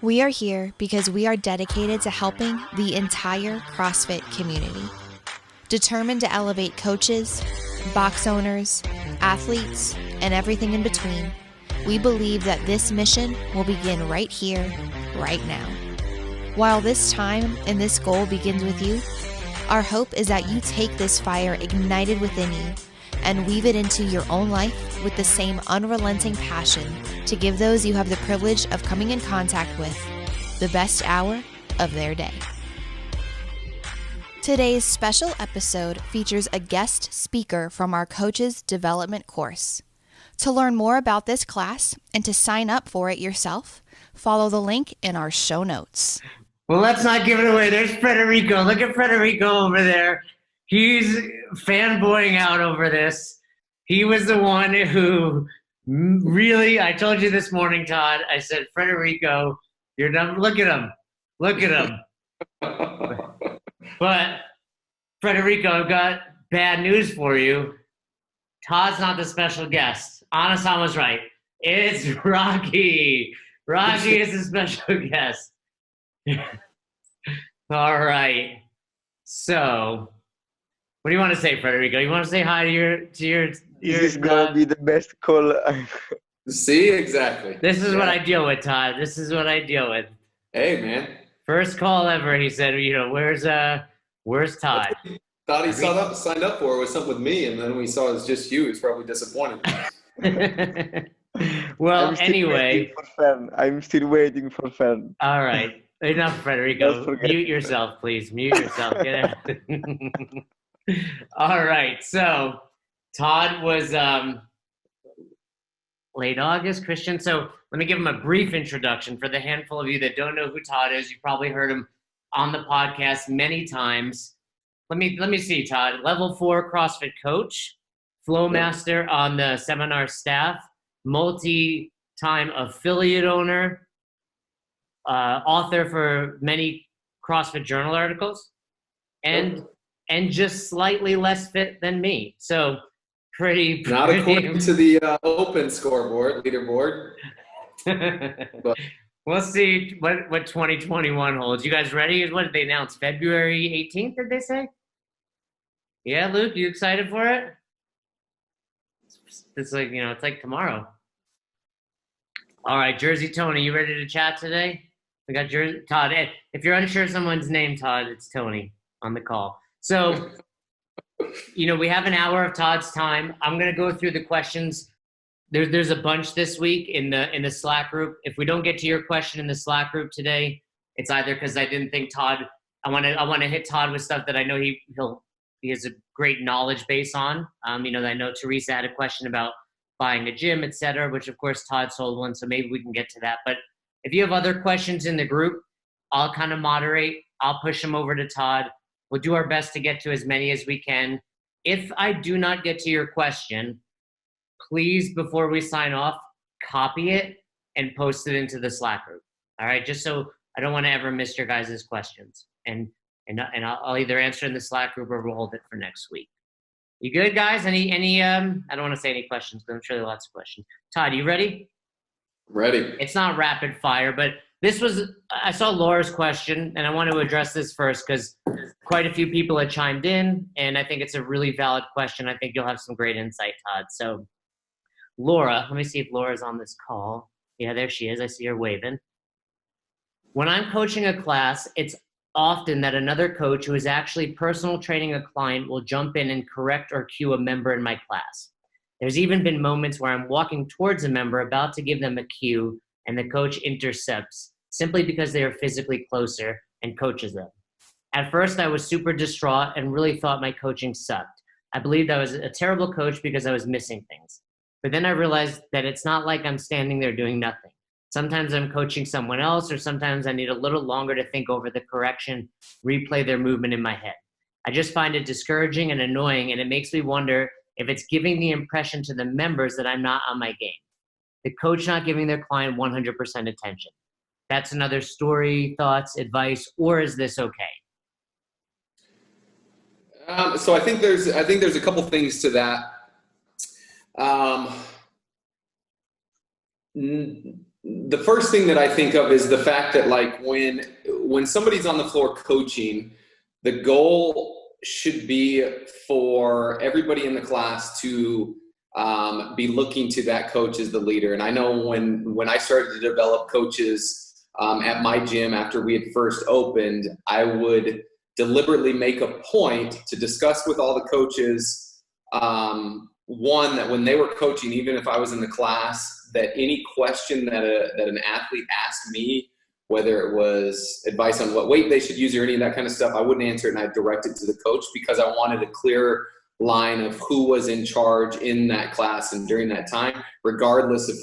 We are here because we are dedicated to helping the entire CrossFit community. Determined to elevate coaches, box owners, athletes, and everything in between, we believe that this mission will begin right here, right now. While this time and this goal begins with you, our hope is that you take this fire ignited within you and weave it into your own life with the same unrelenting passion to give those you have the privilege of coming in contact with the best hour of their day. Today's special episode features a guest speaker from our Coaches Development course. To learn more about this class and to sign up for it yourself, follow the link in our show notes. Well, let's not give it away. There's Federico. Look at Federico over there. He's fanboying out over this. He was the one who really, I told you this morning, Todd, I said, Federico, you're done. Look at him. Look at him. But, Federico, I've got bad news for you. Todd's not the special guest. Anasan was right. It's Rocky. Rocky is the special guest. All right. So, what do you want to say, Federico? You want to say hi to your This is gonna be the best call. See, exactly. This is what I deal with, Todd. This is what I deal with. Hey, man. First call ever. He said, where's Todd? Thought he signed up for it was something with me, and then we saw it was just you. He's probably disappointed. Well, anyway. I'm still waiting for Fern. All right. Enough, Federico. Mute yourself, please. Mute yourself. Get out. All right. So, Todd was late August, Christian. So, let me give him a brief introduction for the handful of you that don't know who Todd is. You probably heard him on the podcast many times. Let me see, Todd. Level 4 CrossFit coach, Flowmaster on the seminar staff, multi-time affiliate owner, author for many CrossFit Journal articles, and just slightly less fit than me. So pretty Not according to the open scoreboard, leaderboard. But we'll see what 2021 holds. You guys ready? What did they announce? February 18th, did they say? Yeah, Luke, you excited for it? It's like, it's like tomorrow. All right, Jersey Tony, you ready to chat today? We got Jersey Todd. If you're unsure of someone's name, Todd, it's Tony on the call. So, we have an hour of Todd's time. I'm gonna go through the questions. There's a bunch this week in the Slack group. If we don't get to your question in the Slack group today, it's either because I didn't think Todd. I want to hit Todd with stuff that I know he has a great knowledge base on. I know Teresa had a question about buying a gym, etc., which of course Todd sold one, so maybe we can get to that. But if you have other questions in the group, I'll kind of moderate. I'll push them over to Todd. We'll do our best to get to as many as we can. If I do not get to your question, please, before we sign off, copy it and post it into the Slack group. All right, just so I don't want to ever miss your guys' questions. And I'll either answer in the Slack group or we'll hold it for next week. You good, guys? Any I don't want to say any questions, but I'm sure there are lots of questions. Todd, you ready? Ready. It's not rapid fire, but I saw Laura's question, and I want to address this first because quite a few people had chimed in, and I think it's a really valid question. I think you'll have some great insight, Todd. So, Laura, let me see if Laura's on this call. Yeah, there she is. I see her waving. When I'm coaching a class, it's often that another coach who is actually personal training a client will jump in and correct or cue a member in my class. There's even been moments where I'm walking towards a member about to give them a cue and the coach intercepts simply because they are physically closer and coaches them. At first, I was super distraught and really thought my coaching sucked. I believed I was a terrible coach because I was missing things. But then I realized that it's not like I'm standing there doing nothing. Sometimes I'm coaching someone else, or sometimes I need a little longer to think over the correction, replay their movement in my head. I just find it discouraging and annoying, and it makes me wonder if it's giving the impression to the members that I'm not on my game. The coach not giving their client 100% attention. That's another story, thoughts, advice, or is this okay? So I think there's a couple things to that. The first thing that I think of is the fact that like when somebody's on the floor coaching, the goal should be for everybody in the class to be looking to that coach as the leader. And I know when I started to develop coaches at my gym after we had first opened, I would deliberately make a point to discuss with all the coaches, one, that when they were coaching, even if I was in the class, that any question that an athlete asked me, whether it was advice on what weight they should use or any of that kind of stuff, I wouldn't answer it and I'd direct it to the coach, because I wanted a clear line of who was in charge in that class and during that time, regardless of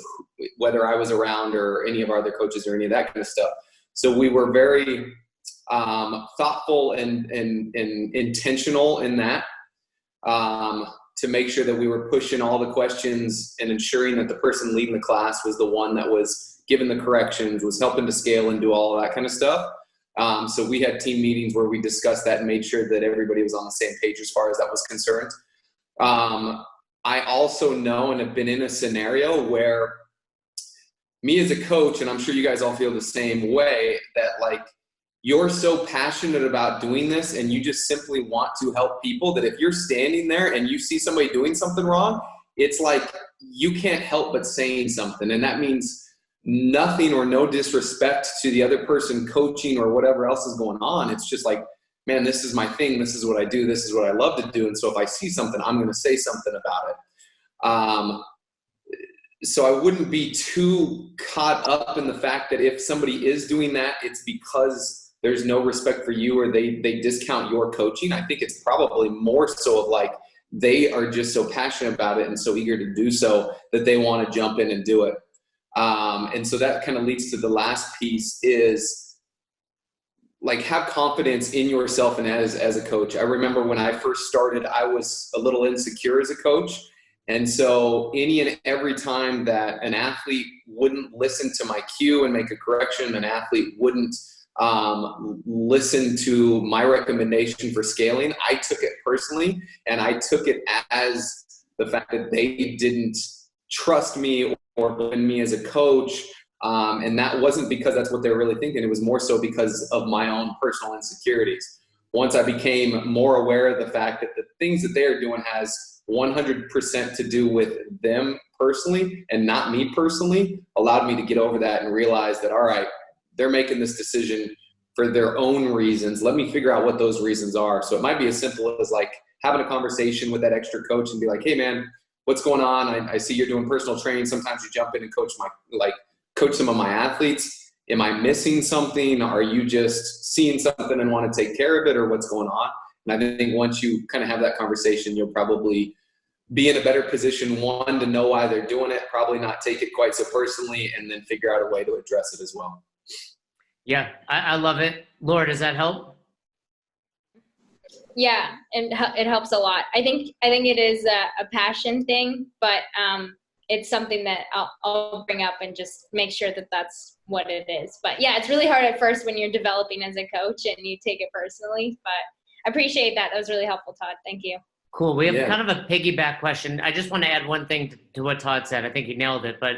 whether I was around or any of our other coaches or any of that kind of stuff. So we were very thoughtful and intentional in that, to make sure that we were pushing all the questions and ensuring that the person leading the class was the one that was giving the corrections, was helping to scale and do all of that kind of stuff. So we had team meetings where we discussed that and made sure that everybody was on the same page as far as that was concerned. I also know and have been in a scenario where me as a coach, and I'm sure you guys all feel the same way, that like you're so passionate about doing this and you just simply want to help people, that if you're standing there and you see somebody doing something wrong, it's like you can't help but saying something. And that means nothing or no disrespect to the other person coaching or whatever else is going on. It's just like, man, this is my thing. This is what I do. This is what I love to do. And so if I see something, I'm going to say something about it. So I wouldn't be too caught up in the fact that if somebody is doing that, it's because there's no respect for you or they discount your coaching. I think it's probably more so of like, they are just so passionate about it and so eager to do so that they want to jump in and do it. And so that kind of leads to the last piece is like, have confidence in yourself and as a coach. I remember when I first started, I was a little insecure as a coach. And so any and every time that an athlete wouldn't listen to my cue and make a correction, an athlete wouldn't listen to my recommendation for scaling, I took it personally, and I took it as the fact that they didn't trust me or believe in me as a coach. And that wasn't because that's what they were really thinking. It was more so because of my own personal insecurities. Once I became more aware of the fact that the things that they are doing has 100% to do with them personally and not me personally, allowed me to get over that and realize that, all right, they're making this decision for their own reasons. Let me figure out what those reasons are. So it might be as simple as like having a conversation with that extra coach and be like, hey man, what's going on? I see you're doing personal training. Sometimes you jump in and coach some of my athletes. Am I missing something? Are you just seeing something and want to take care of it, or what's going on? And I think once you kind of have that conversation, you'll probably be in a better position, one, to know why they're doing it, probably not take it quite so personally, and then figure out a way to address it as well. Yeah, I love it. Laura, does that help? Yeah, and it helps a lot. I think it is a passion thing, but it's something that I'll bring up and just make sure that that's what it is. But yeah, it's really hard at first when you're developing as a coach and you take it personally, but I appreciate that. That was really helpful, Todd. Thank you. Cool. We have kind of a piggyback question. I just want to add one thing to what Todd said. I think he nailed it. But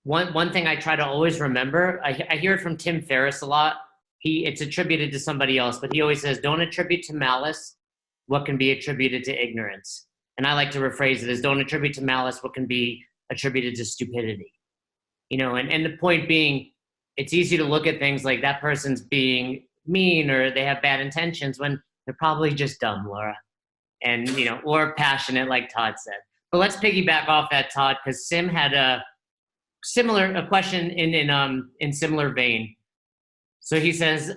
one thing I try to always remember, I hear it from Tim Ferriss a lot. It's attributed to somebody else, but he always says, don't attribute to malice what can be attributed to ignorance. And I like to rephrase it as, don't attribute to malice what can be attributed to stupidity. You know, and the point being, it's easy to look at things like that person's being mean or they have bad intentions when they're probably just dumb, Laura. And, you know, or passionate, like Todd said. But let's piggyback off that, Todd, because Sim had a question in similar vein. So he says,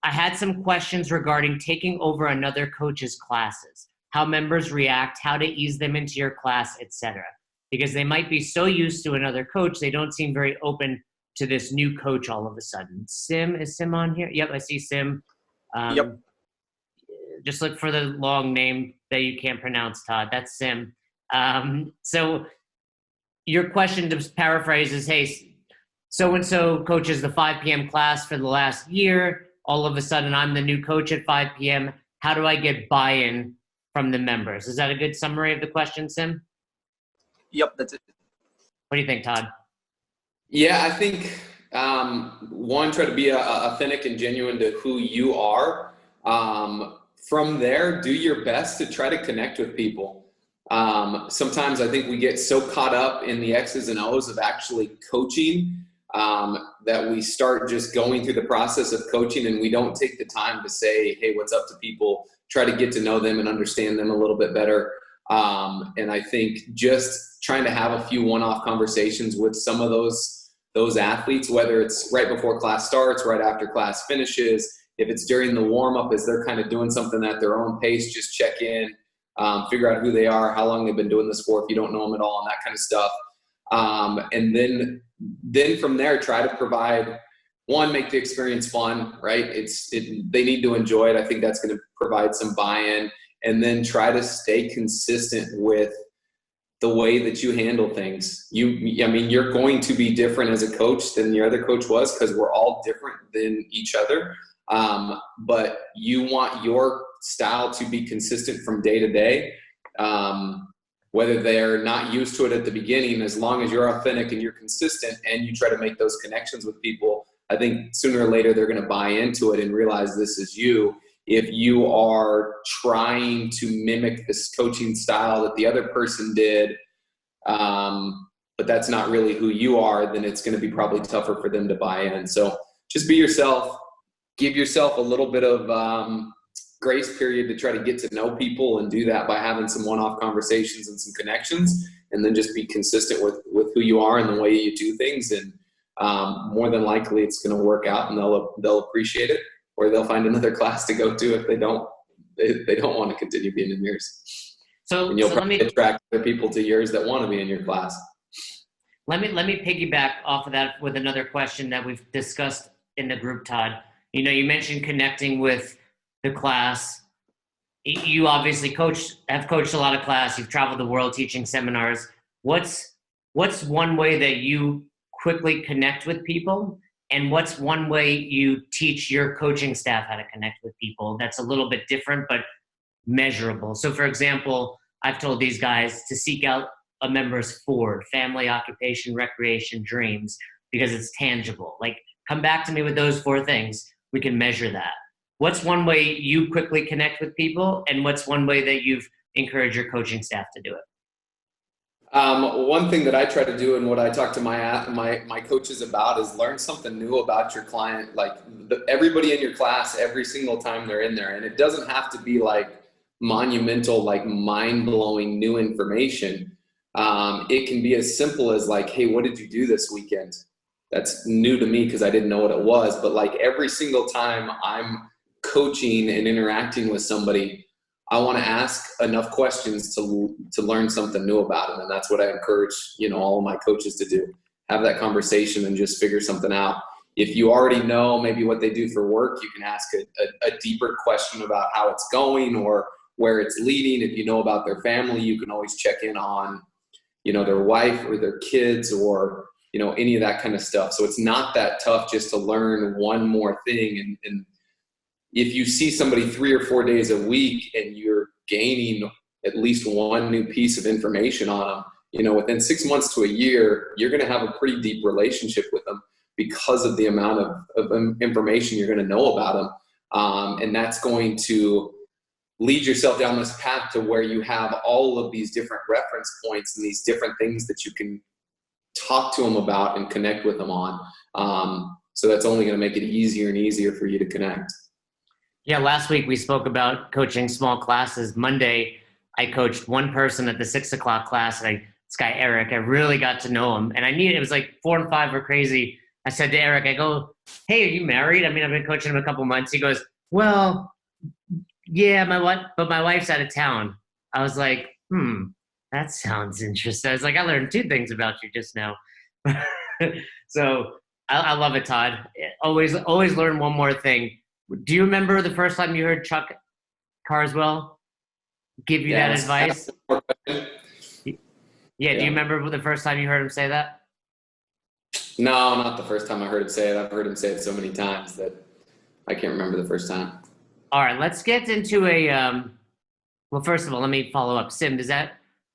I had some questions regarding taking over another coach's classes, how members react, how to ease them into your class, etc. Because they might be so used to another coach, they don't seem very open to this new coach all of a sudden. Is Sim on here? Yep, I see Sim. Yep. Just look for the long name that you can't pronounce, Todd. That's Sim. So your question, to paraphrase, is, hey, so-and-so coaches the 5 p.m. class for the last year. All of a sudden, I'm the new coach at 5 p.m. How do I get buy-in from the members? Is that a good summary of the question, Sim? Yep, that's it. What do you think, Todd? Yeah, I think one, try to be authentic and genuine to who you are. From there, do your best to try to connect with people. Sometimes I think we get so caught up in the X's and O's of actually coaching that we start just going through the process of coaching and we don't take the time to say, hey, what's up to people, try to get to know them and understand them a little bit better. And I think just trying to have a few one-off conversations with some of those athletes, whether it's right before class starts, right after class finishes, if it's during the warm-up as they're kind of doing something at their own pace, just check in, figure out who they are, how long they've been doing this for if you don't know them at all, and that kind of stuff. And then from there, try to provide, one, make the experience fun, right? They need to enjoy it. I think that's going to provide some buy-in. And then try to stay consistent with the way that you handle things. You're going to be different as a coach than your other coach was because we're all different than each other. But you want your style to be consistent from day to day. Whether they're not used to it at the beginning, as long as you're authentic and you're consistent and you try to make those connections with people, I think sooner or later they're going to buy into it and realize this is you. If you are trying to mimic this coaching style that the other person did, but that's not really who you are, then it's going to be probably tougher for them to buy in. So just be yourself, give yourself a little bit of grace period to try to get to know people, and do that by having some one-off conversations and some connections, and then just be consistent with who you are and the way you do things. And more than likely it's going to work out and they'll appreciate it, or they'll find another class to go to if they don't want to continue being in yours. And you'll probably attract other people to yours that want to be in your class. Let me piggyback off of that with another question that we've discussed in the group, Todd. You mentioned connecting with the class. You obviously have coached a lot of class. You've traveled the world teaching seminars. What's one way that you quickly connect with people? And what's one way you teach your coaching staff how to connect with people that's a little bit different but measurable? So, for example, I've told these guys to seek out a member's Ford, family, occupation, recreation, dreams, because it's tangible. Like, come back to me with those 4 things. We can measure that. What's one way you quickly connect with people, and what's one way that you've encouraged your coaching staff to do it? One thing that I try to do and what I talk to my coaches about is learn something new about your client. Like everybody in your class, every single time they're in there, and it doesn't have to be like monumental, like mind-blowing new information. It can be as simple as like, hey, what did you do this weekend? That's new to me because I didn't know what it was. But like every single time I'm coaching and interacting with somebody, I want to ask enough questions to learn something new about them. And that's what I encourage, all of my coaches to do. Have that conversation and just figure something out. If you already know maybe what they do for work, you can ask a deeper question about how it's going or where it's leading. If you know about their family, you can always check in on, their wife or their kids or, any of that kind of stuff. So it's not that tough just to learn one more thing. And if you see somebody 3 or 4 days a week and you're gaining at least one new piece of information on them, within 6 months to a year, you're going to have a pretty deep relationship with them because of the amount of information you're going to know about them. And that's going to lead yourself down this path to where you have all of these different reference points and these different things that you can talk to them about and connect with them on. So that's only going to make it easier and easier for you to connect. Yeah, last week we spoke about coaching small classes. Monday, I coached one person at the 6 o'clock class. This guy, Eric, I really got to know him. And it was like 4 and 5 were crazy. I said to Eric, I go, hey, are you married? I've been coaching him a couple months. He goes, well, yeah, my wife's out of town. I was like, that sounds interesting. I was like, I learned 2 things about you just now. So I love it, Todd. Always learn one more thing. Do you remember the first time you heard Chuck Carswell give you that advice? Yeah, do you remember the first time you heard him say that? No, not the first time I heard him say it. I've heard him say it so many times that I can't remember the first time. All right, let's get into well, first of all, let me follow up. Sim,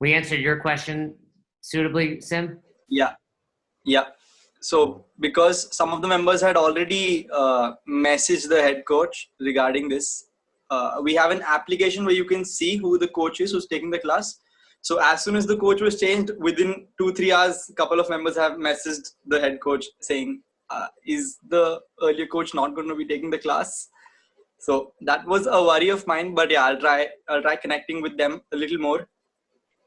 we answered your question suitably, Sim? Yeah. So because some of the members had already messaged the head coach regarding this, we have an application where you can see who the coach is who's taking the class. So as soon as the coach was changed, within 2-3 hours, a couple of members have messaged the head coach saying, is the earlier coach not going to be taking the class? So that was a worry of mine, but yeah, I'll try connecting with them a little more.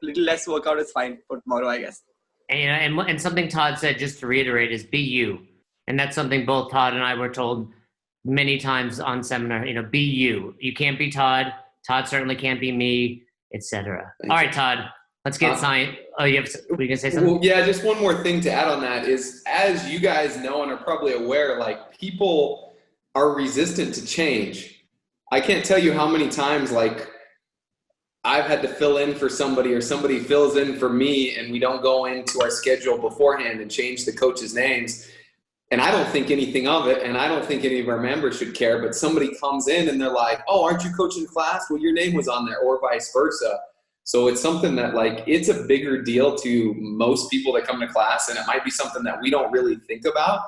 A little less workout is fine for tomorrow, I guess. And something Todd said, just to reiterate, is be you. And that's something both Todd and I were told many times on seminar, be you. You can't be Todd. Todd certainly can't be me, etc. All right, Todd, let's get science. Oh, were you going to say something? Well, yeah, just one more thing to add on that is, as you guys know and are probably aware, like, people are resistant to change. I can't tell you how many times, like, I've had to fill in for somebody or somebody fills in for me and we don't go into our schedule beforehand and change the coaches' names. And I don't think anything of it, and I don't think any of our members should care, but somebody comes in and they're like, oh, aren't you coaching class? Well, your name was on there, or vice versa. So it's something that, like, it's a bigger deal to most people that come to class, and it might be something that we don't really think about.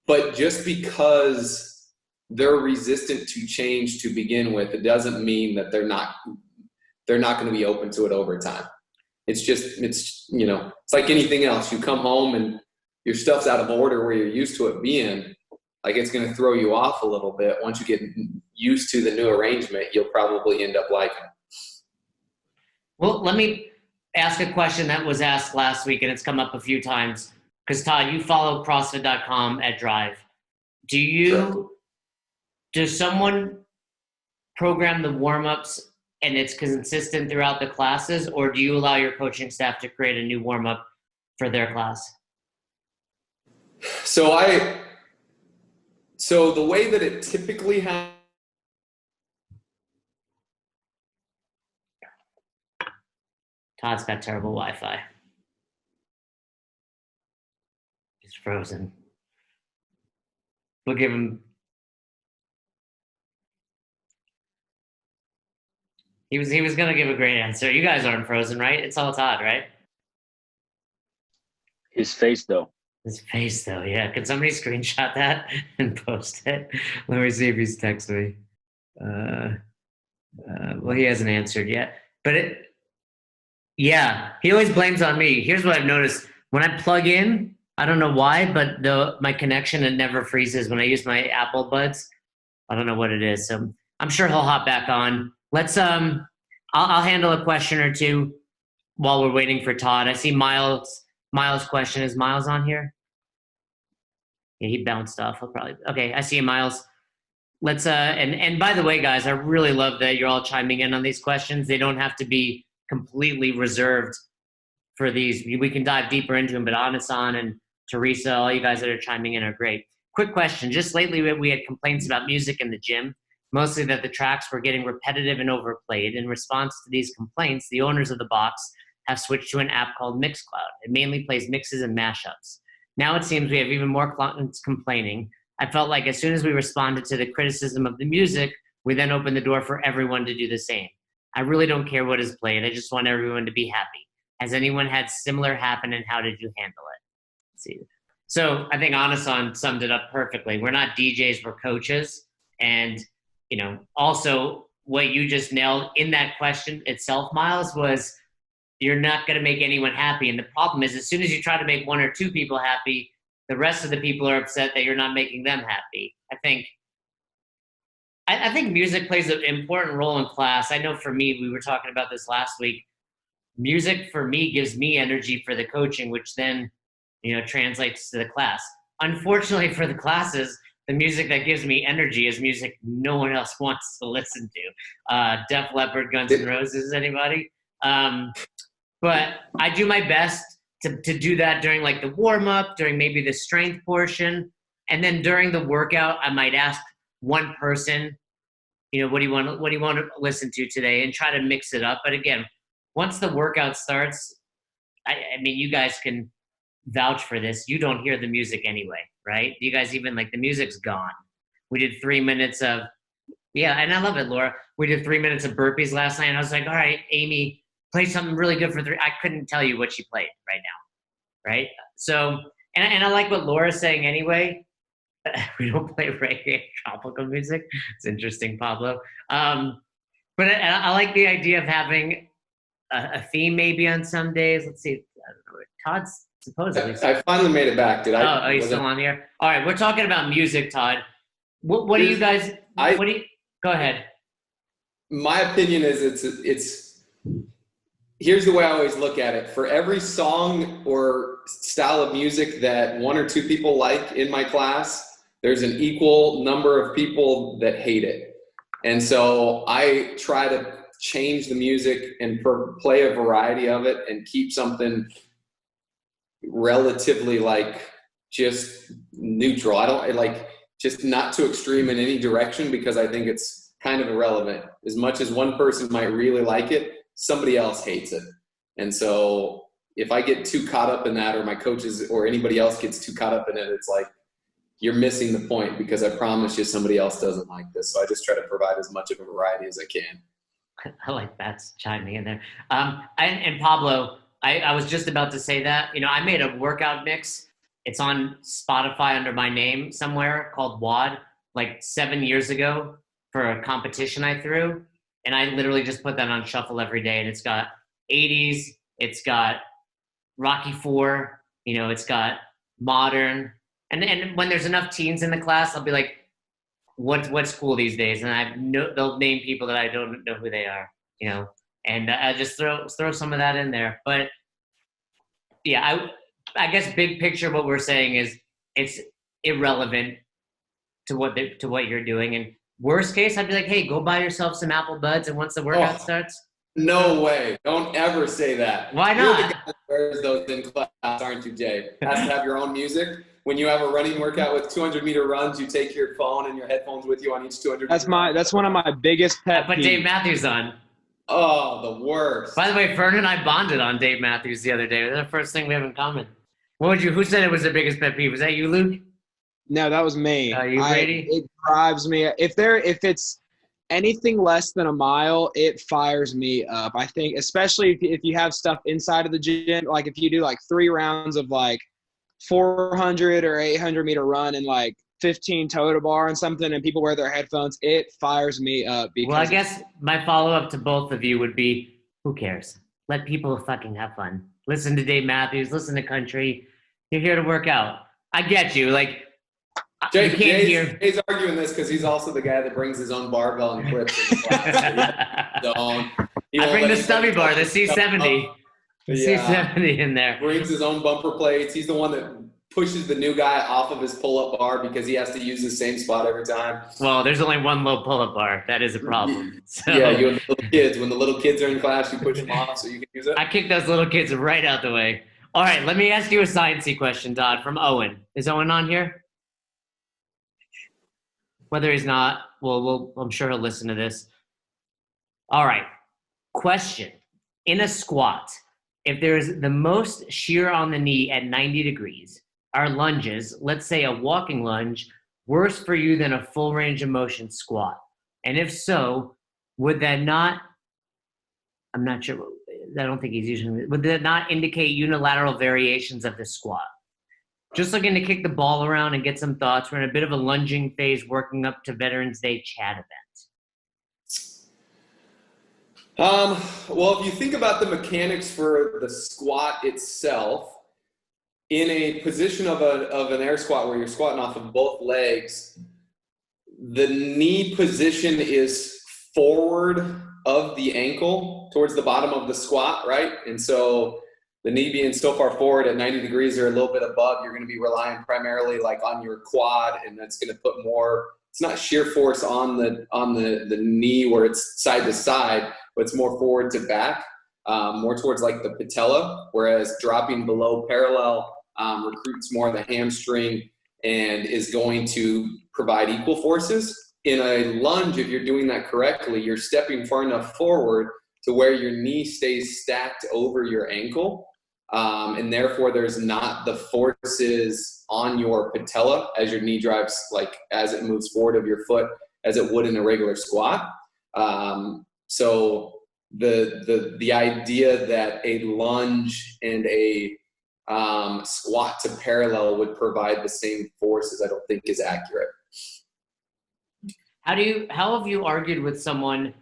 But just because they're resistant to change to begin with, it doesn't mean that they're not going to be open to it over time. It's like anything else. You come home and your stuff's out of order where you're used to it being, like, it's going to throw you off a little bit. Once you get used to the new arrangement, you'll probably end up liking it. Well, let me ask a question that was asked last week, and it's come up a few times. Because, Todd, you follow CrossFit.com at Drive. Does someone program the warm-ups and it's consistent throughout the classes, or do you allow your coaching staff to create a new warm-up for their class? So the way that it typically happens. Todd's got terrible Wi-Fi. He's frozen. We'll give him. He was going to give a great answer. You guys aren't frozen, right? It's all Todd, right? His face, though. His face, though, yeah. Can somebody screenshot that and post it? Let me see if he's texted me. Well, he hasn't answered yet. But he always blames on me. Here's what I've noticed. When I plug in, I don't know why, but my connection, it never freezes when I use my Apple Buds. I don't know what it is. So I'm sure he'll hop back on. Let's I'll handle a question or two while we're waiting for Todd. I see Miles' question. Is Miles on here? Yeah, he bounced off. Okay, I see you, Miles. Let's and by the way, guys, I really love that you're all chiming in on these questions. They don't have to be completely reserved for these. We can dive deeper into them, but Anasan and Teresa, all you guys that are chiming in are great. Quick question. Just lately, we had complaints about music in the gym, mostly that the tracks were getting repetitive and overplayed. In response to these complaints, the owners of the box have switched to an app called Mixcloud. It mainly plays mixes and mashups. Now it seems we have even more clients complaining. I felt like as soon as we responded to the criticism of the music, we then opened the door for everyone to do the same. I really don't care what is played. I just want everyone to be happy. Has anyone had similar happen, and how did you handle it? Let's see. So I think Anasan summed it up perfectly. We're not DJs, we're coaches. And, also what you just nailed in that question itself, Miles, was you're not going to make anyone happy. And the problem is, as soon as you try to make one or two people happy, the rest of the people are upset that you're not making them happy. I think music plays an important role in class. I know for me, we were talking about this last week. Music for me gives me energy for the coaching, which then, translates to the class. Unfortunately for the classes, the music that gives me energy is music no one else wants to listen to. Def Leppard, Guns N' Roses, anybody? But I do my best to do that during like the warm up, during maybe the strength portion. And then during the workout, I might ask one person, what do you want to listen to today, and try to mix it up. But again, once the workout starts, I mean, you guys can vouch for this. You don't hear the music anyway, right? You guys even the music's gone. We did 3 minutes of, and I love it, Laura. We did 3 minutes of burpees last night, and I was like, all right, Amy, play something really good for 3. I couldn't tell you what she played right now, right? So, And I like what Laura's saying anyway. We don't play reggae tropical music. It's interesting, Pablo. But I like the idea of having a theme maybe on some days. Let's see. I don't know. Todd's supposedly. I finally made it back. Did I? Oh, are you still on here? All right, we're talking about music, Todd. What do you guys? Go ahead. My opinion is it's. Here's the way I always look at it. For every song or style of music that one or two people like in my class, there's an equal number of people that hate it. And so I try to change the music and play a variety of it and keep something relatively like just neutral. I don't like just not too extreme in any direction because I think it's kind of irrelevant. As much as one person might really like it, somebody else hates it. And so if I get too caught up in that, or my coaches or anybody else gets too caught up in it, it's like, you're missing the point because I promise you somebody else doesn't like this. So I just try to provide as much of a variety as I can. I like that chiming in there. And Pablo, I was just about to say that, I made a workout mix. It's on Spotify under my name somewhere called WAD, like 7 years ago for a competition I threw. And I literally just put that on shuffle every day. And it's got 80s, it's got Rocky IV, it's got modern. And when there's enough teens in the class, I'll be like, what's cool these days? And they'll name people that I don't know who they are, and I just throw some of that in there. But yeah, I guess big picture, what we're saying is it's irrelevant to what you're doing. And worst case, I'd be like, hey, go buy yourself some Apple Buds. And once the workout starts. No way. Don't ever say that. Why not? You're the guy that wears those in class, aren't you, Jay? Has to have your own music. When you have a running workout with 200-meter runs, you take your phone and your headphones with you on each 200. That's one of my biggest pet peeves. I put Dave Matthews on. Oh, the worst. By the way, Fern and I bonded on Dave Matthews the other day. That's the first thing we have in common. Who said it was the biggest pet peeve? Was that you, Luke? No, that was me. You Brady? It drives me. If it's anything less than a mile, it fires me up. I think, especially if you have stuff inside of the gym, like if you do like 3 rounds of like 400 or 800 meter run and like 15 toe to bar and something, and people wear their headphones, it fires me up. Well, I guess my follow-up to both of you would be, who cares? Let people fucking have fun. Listen to Dave Matthews, listen to country. You're here to work out. I get you. Like, you can't hear. Jay's arguing this because he's also the guy that brings his own barbell and clips. I bring the stubby bar, the C70. C70 in there. Brings his own bumper plates. He's the one that pushes the new guy off of his pull-up bar because he has to use the same spot every time. Well, there's only one low pull-up bar. That is a problem. So, yeah, you and the little kids. When the little kids are in class, you push them off so you can use it. I kick those little kids right out the way. All right, let me ask you a sciencey question, Todd, from Owen. Is Owen on here? Whether he's not, well, I'm sure he'll listen to this. All right, question. In a squat, if there's the most shear on the knee at 90 degrees, are lunges, let's say a walking lunge, worse for you than a full range of motion squat? And if so, would that not, I'm not sure, I don't think he's using, would that not indicate unilateral variations of the squat? Just looking to kick the ball around and get some thoughts. We're in a bit of a lunging phase working up to Veterans Day chat event. Well, if you think about the mechanics for the squat itself, in a position of an air squat where you're squatting off of both legs, the knee position is forward of the ankle towards the bottom of the squat, right? And so the knee being so far forward at 90 degrees or a little bit above, you're going to be relying primarily like on your quad, and that's going to put more, it's not shear force on the knee where it's side to side, but it's more forward to back, more towards like the patella, whereas dropping below parallel recruits more the hamstring and is going to provide equal forces. In a lunge, if you're doing that correctly, you're stepping far enough forward to where your knee stays stacked over your ankle. And therefore there's not the forces on your patella as your knee drives, like as it moves forward of your foot, as it would in a regular squat. So the idea that a lunge and a squat to parallel would provide the same forces, I don't think is accurate. How have you argued with someone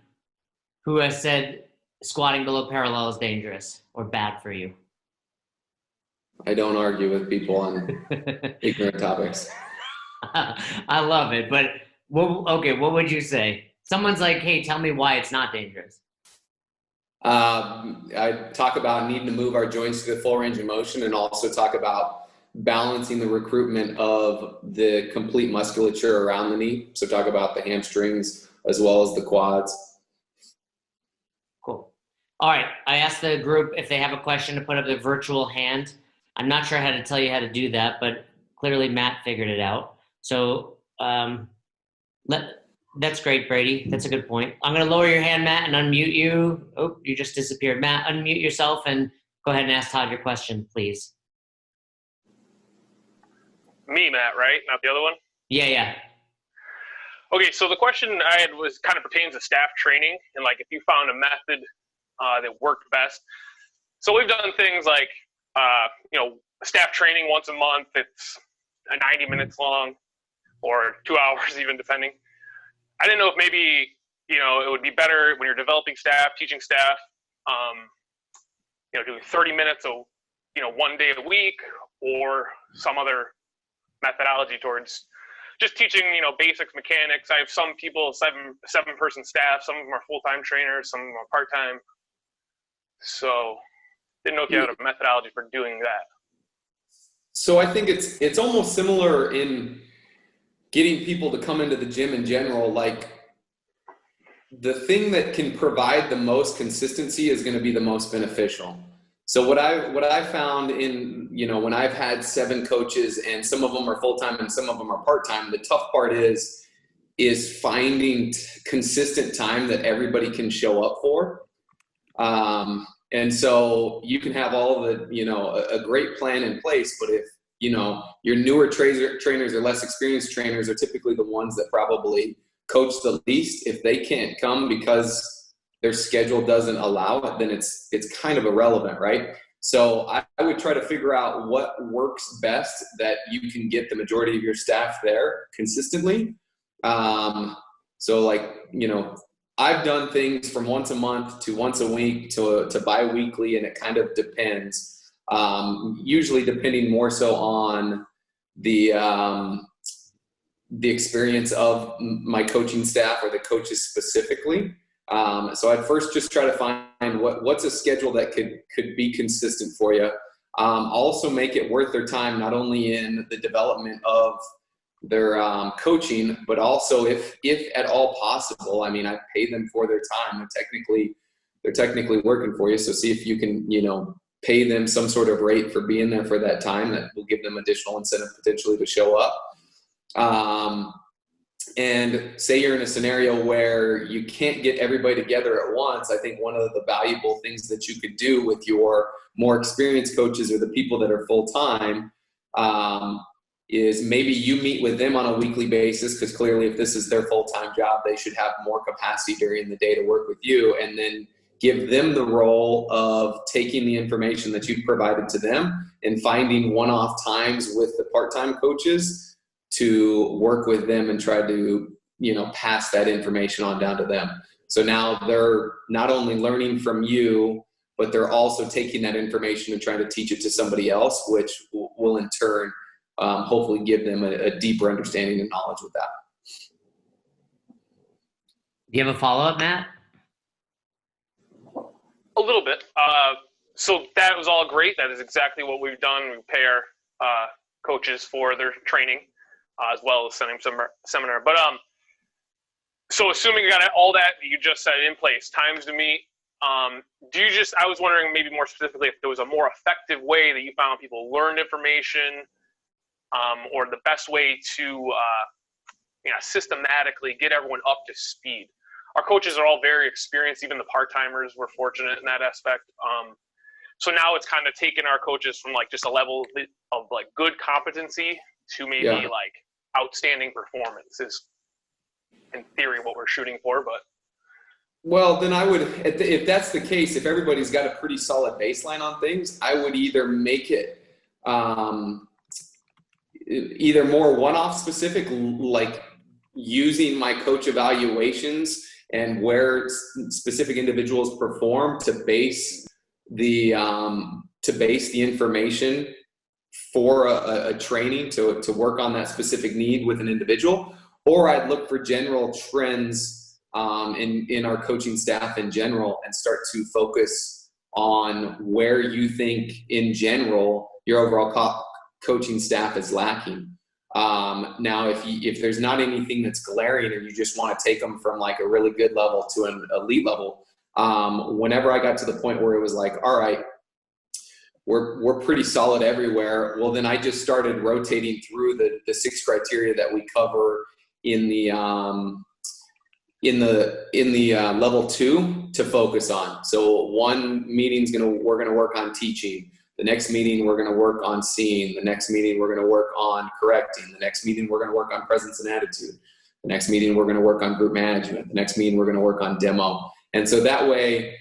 who has said squatting below parallel is dangerous or bad for you? I don't argue with people on ignorant topics. I love it, but what would you say? Someone's like, hey, tell me why it's not dangerous. I talk about needing to move our joints to the full range of motion, and also talk about balancing the recruitment of the complete musculature around the knee. So talk about the hamstrings as well as the quads. Cool. All right. I asked the group if they have a question to put up their virtual hand. I'm not sure how to tell you how to do that, but clearly Matt figured it out. So that's great, Brady. That's a good point. I'm going to lower your hand, Matt, and unmute you. Oh, you just disappeared. Matt, unmute yourself and go ahead and ask Todd your question, please. Me, Matt, right? Not the other one? Yeah. Okay, so the question I had was kind of pertains to staff training, and like if you found a method that worked best. So we've done things like, staff training once a month. It's 90 minutes long, or 2 hours even, depending. I didn't know if maybe, it would be better when you're developing staff, teaching staff, doing 30 minutes of, 1 day a week, or some other methodology towards just teaching, basics, mechanics. I have some people, seven person staff, some of them are full-time trainers, some of them are part-time. So didn't know if you had a methodology for doing that. So I think it's almost similar in getting people to come into the gym in general. Like, the thing that can provide the most consistency is going to be the most beneficial. So what I found in, when I've had 7 coaches, and some of them are full-time and some of them are part-time, the tough part is finding consistent time that everybody can show up for. And so you can have all the, a great plan in place, but if, your newer trainers or less experienced trainers are typically the ones that probably coach the least. If they can't come because their schedule doesn't allow it, then it's kind of irrelevant, right? So I would try to figure out what works best that you can get the majority of your staff there consistently. So like, I've done things from once a month to once a week to bi-weekly, and it kind of depends. Usually depending more so on the experience of my coaching staff or the coaches specifically. So I'd first just try to find what's a schedule that could be consistent for you. Also make it worth their time, not only in the development of their coaching, but also if at all possible. I mean, I pay them for their time. They're technically working for you. So see if you can, pay them some sort of rate for being there for that time. That will give them additional incentive potentially to show up. And say you're in a scenario where you can't get everybody together at once. I think one of the valuable things that you could do with your more experienced coaches or the people that are full-time, is maybe you meet with them on a weekly basis, because clearly if this is their full-time job, they should have more capacity during the day to work with you, and then give them the role of taking the information that you've provided to them and finding one-off times with the part-time coaches to work with them and try to, pass that information on down to them. So now they're not only learning from you, but they're also taking that information and trying to teach it to somebody else, which will in turn hopefully give them a deeper understanding and knowledge with that. Do you have a follow-up, Matt? A little bit. So that was all great. That is exactly what we've done. We pay our coaches for their training, as well as sending some seminar. But so assuming you got all that you just said in place, times to meet, I was wondering maybe more specifically if there was a more effective way that you found people learned information, or the best way to systematically get everyone up to speed. Our coaches are all very experienced, even the part-timers. We're fortunate in that aspect. So now it's kind of taken our coaches from like just a level of like good competency to maybe like outstanding performance is in theory what we're shooting for. But well, then I would, if that's the case, if everybody's got a pretty solid baseline on things, I would either make it either more one-off specific, like using my coach evaluations and where specific individuals perform to base the information for a training to work on that specific need with an individual, or I'd look for general trends in our coaching staff in general and start to focus on where you think in general your overall coaching staff is lacking. Now, if there's not anything that's glaring, or you just want to take them from like a really good level to an elite level, whenever I got to the point where it was like, all right, we're pretty solid everywhere, well, then I just started rotating through the 6 criteria that we cover in the level 2 to focus on. So one meeting's we're gonna work on teaching. The next meeting, we're going to work on seeing. The next meeting, we're going to work on correcting. The next meeting, we're going to work on presence and attitude. The next meeting, we're going to work on group management. The next meeting, we're going to work on demo. And so that way,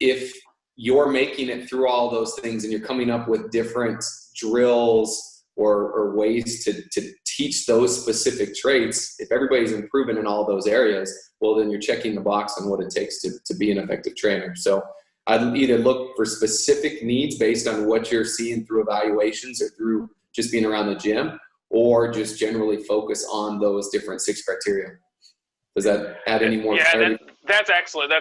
if you're making it through all those things and you're coming up with different drills or ways to teach those specific traits, if everybody's improving in all those areas, well, then you're checking the box on what it takes to be an effective trainer. So I'd either look for specific needs based on what you're seeing through evaluations or through just being around the gym, or just generally focus on those different 6 criteria. Does that add any more clarity? Yeah, that's excellent.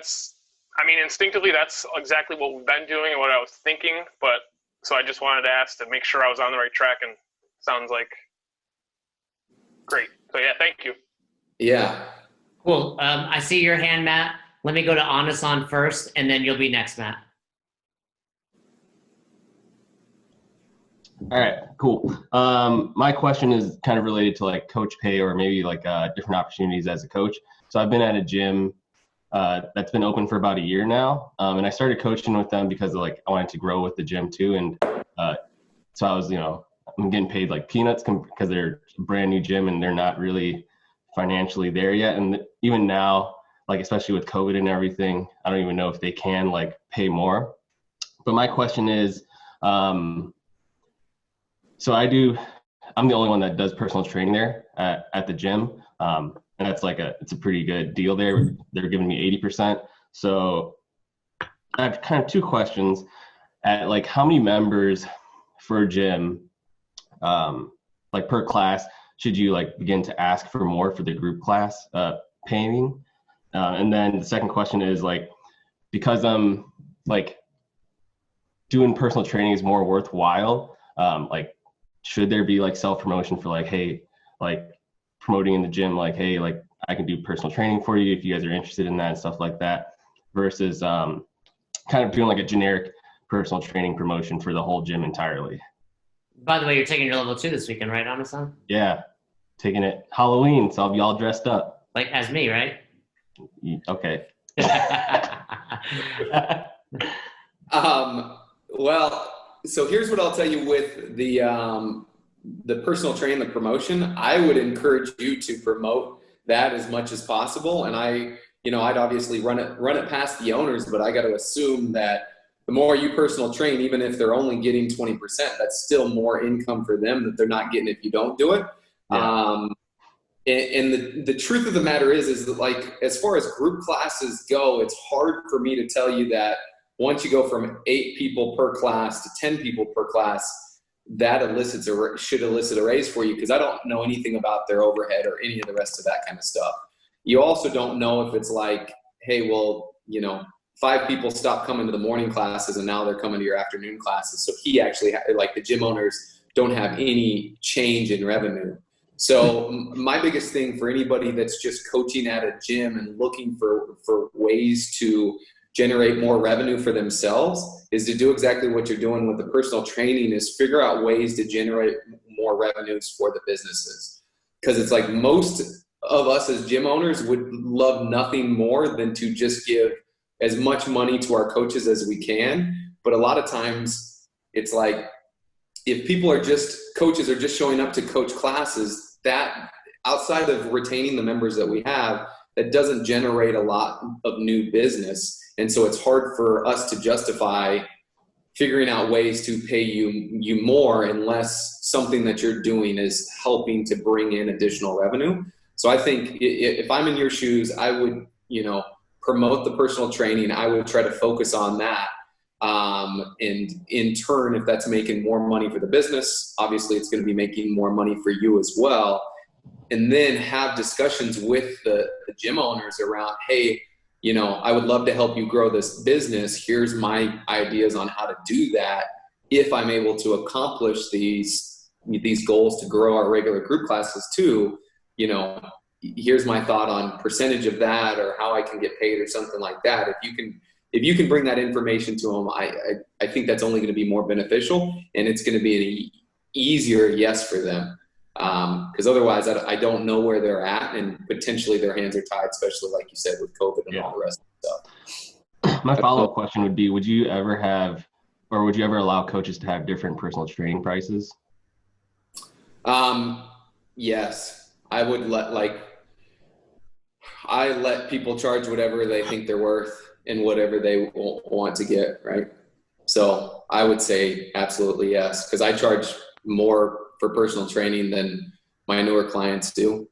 Instinctively, that's exactly what we've been doing and what I was thinking. But so I just wanted to ask to make sure I was on the right track, and sounds like great. So yeah, thank you. Yeah. Cool. I see your hand, Matt. Let me go to Anasan first, and then you'll be next, Matt. All right, cool. My question is kind of related to like coach pay, or maybe like different opportunities as a coach. So I've been at a gym that's been open for about a year now, and I started coaching with them because I wanted to grow with the gym too. And so I was, I'm getting paid like peanuts because they're a brand new gym and they're not really financially there yet. And even now, like especially with COVID and everything, I don't even know if they can like pay more. But my question is, so I'm the only one that does personal training there at the gym. And that's it's a pretty good deal there. They're giving me 80%. So I have kind of 2 questions. At like how many members for a gym, like per class, should you like begin to ask for more for the group class paying? And then the second question is like, because I'm like doing personal training is more worthwhile, like should there be like self-promotion for like, hey, like promoting in the gym, like, hey, like I can do personal training for you if you guys are interested in that and stuff like that, versus kind of doing like a generic personal training promotion for the whole gym entirely. By the way, you're taking your level 2 this weekend, right, Anasan? Yeah, taking it Halloween, so I'll be all dressed up. Like as me, right? Okay. Well, so here's what I'll tell you with the personal training, the promotion. I would encourage you to promote that as much as possible. And I'd obviously run it past the owners, but I got to assume that the more you personal train, even if they're only getting 20%, that's still more income for them that they're not getting if you don't do it. Yeah. And the truth of the matter is that like, as far as group classes go, it's hard for me to tell you that once you go from 8 people per class to 10 people per class, that should elicit a raise for you, because I don't know anything about their overhead or any of the rest of that kind of stuff. You also don't know if it's like, hey, well, 5 people stopped coming to the morning classes and now they're coming to your afternoon classes. So he actually, like the gym owners don't have any change in revenue. So my biggest thing for anybody that's just coaching at a gym and looking for ways to generate more revenue for themselves is to do exactly what you're doing with the personal training, is figure out ways to generate more revenues for the businesses. Because it's like most of us as gym owners would love nothing more than to just give as much money to our coaches as we can. But a lot of times it's like, if coaches are just showing up to coach classes, that outside of retaining the members that we have, that doesn't generate a lot of new business. And so it's hard for us to justify figuring out ways to pay you more unless something that you're doing is helping to bring in additional revenue. So I think if I'm in your shoes, I would, promote the personal training. I would try to focus on that. And in turn, if that's making more money for the business, obviously it's going to be making more money for you as well. And then have discussions with the gym owners around, hey, I would love to help you grow this business. Here's my ideas on how to do that. If I'm able to accomplish these goals to grow our regular group classes too, here's my thought on percentage of that or how I can get paid or something like that. If you can bring that information to them, I think that's only going to be more beneficial, and it's going to be an easier yes for them. Because otherwise, I don't know where they're at, and potentially their hands are tied, especially like you said with COVID and all the rest of the stuff. My follow-up question would be: would you ever allow coaches to have different personal training prices? Yes, I would let people charge whatever they think they're worth and whatever they want to get, right? So I would say absolutely yes, because I charge more for personal training than my newer clients do,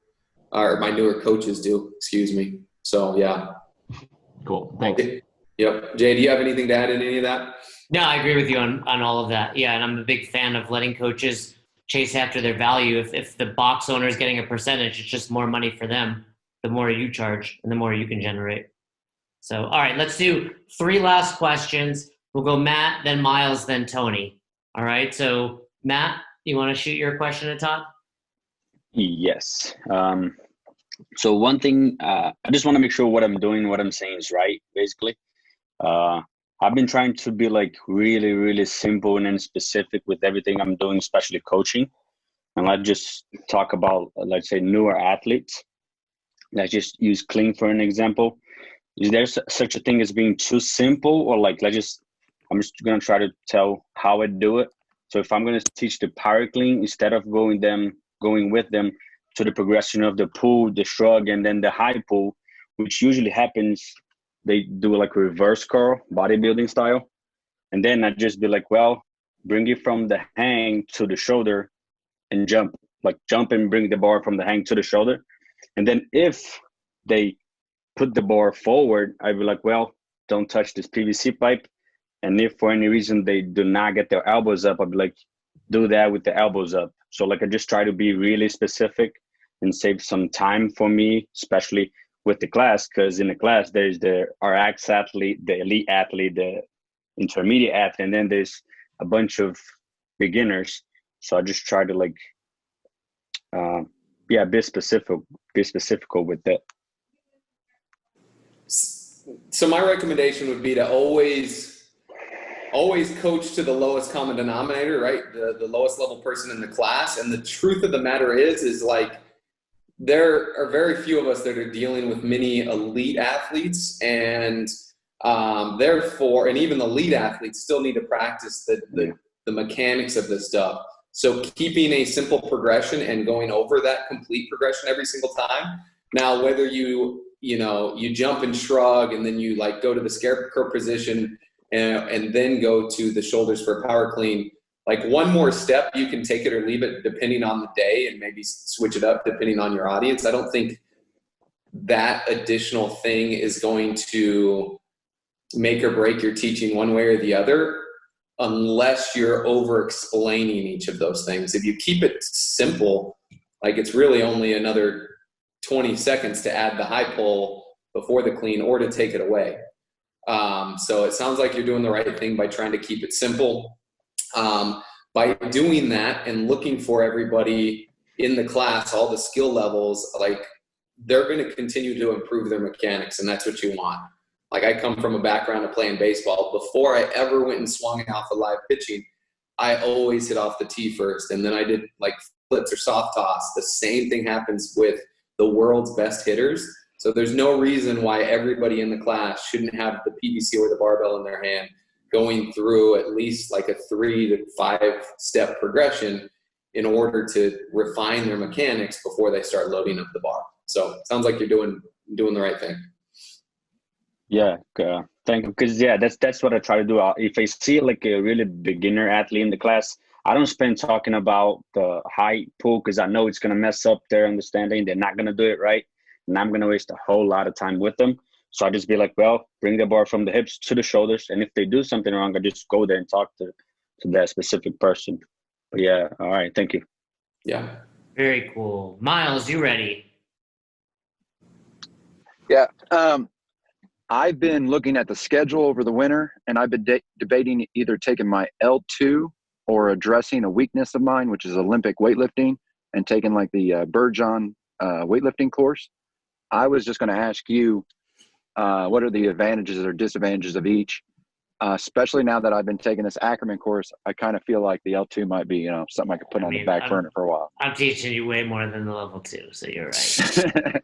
or my newer coaches do, excuse me. So yeah. Cool, thanks. Yep. Jay, do you have anything to add in any of that? No, I agree with you on all of that. Yeah, and I'm a big fan of letting coaches chase after their value. If the box owner is getting a percentage, it's just more money for them. The more you charge and the more you can generate. So, all right, let's do 3 last questions. We'll go Matt, then Miles, then Tony. All right, so Matt, you want to shoot your question at Todd? Yes. So one thing, I just want to make sure what I'm doing, what I'm saying is right, basically. I've been trying to be like really, really simple and then specific with everything I'm doing, especially coaching. And let's just talk about, let's say, newer athletes. Let's just use clean for an example. Is there such a thing as being too simple, or I'm just going to try to tell how I do it? So if I'm going to teach the power clean, instead of going with them to the progression of the pull, the shrug, and then the high pull, which usually happens, they do like a reverse curl, bodybuilding style. And then I'd just be like, well, bring it from the hang to the shoulder and jump and bring the bar from the hang to the shoulder. And then if they put the bar forward, I'd be like, well, don't touch this PVC pipe. And if for any reason they do not get their elbows up, I'd be like, do that with the elbows up. So I just try to be really specific and save some time for me, especially with the class, because in the class, there's the RX athlete, the elite athlete, the intermediate athlete, and then there's a bunch of beginners. So I just try to be specific with that. So my recommendation would be to always coach to the lowest common denominator, right? The lowest level person in the class. And the truth of the matter is there are very few of us that are dealing with many elite athletes, and therefore, and even the elite athletes still need to practice the mechanics of this stuff. So keeping a simple progression and going over that complete progression every single time. Now, whether you jump and shrug and then you go to the scarecrow position and then go to the shoulders for a power clean, one more step, you can take it or leave it depending on the day and maybe switch it up depending on your audience. I don't think that additional thing is going to make or break your teaching one way or the other, unless you're over explaining each of those things. If you keep it simple, it's really only another 20 seconds to add the high pull before the clean or to take it away. So it sounds like you're doing the right thing by trying to keep it simple. By doing that and looking for everybody in the class, all the skill levels, they're going to continue to improve their mechanics, and that's what you want. I come from a background of playing baseball. Before I ever went and swung off a live pitching, I always hit off the tee first, and then I did flips or soft toss. The same thing happens with the world's best hitters. So there's no reason why everybody in the class shouldn't have the PVC or the barbell in their hand, going through at least a 3 to 5 step progression in order to refine their mechanics before they start loading up the bar. So it sounds like you're doing the right thing. Yeah, thank you. Because that's what I try to do. If I see like a really beginner athlete in the class, I don't spend talking about the height pool because I know it's gonna mess up their understanding. They're not gonna do it right, and I'm gonna waste a whole lot of time with them. So I just be like, well, bring the bar from the hips to the shoulders, and if they do something wrong, I just go there and talk to that specific person. But yeah, all right, thank you. Yeah. Very cool. Miles, you ready? Yeah. I've been looking at the schedule over the winter, and I've been debating either taking my L2 or addressing a weakness of mine, which is Olympic weightlifting, and taking like the Bergeron weightlifting course. I was just going to ask you, what are the advantages or disadvantages of each? Especially now that I've been taking this Ackerman course, I kind of feel like the L2 might be, something I could put on the back burner for a while. I'm teaching you way more than the level 2, so you're right.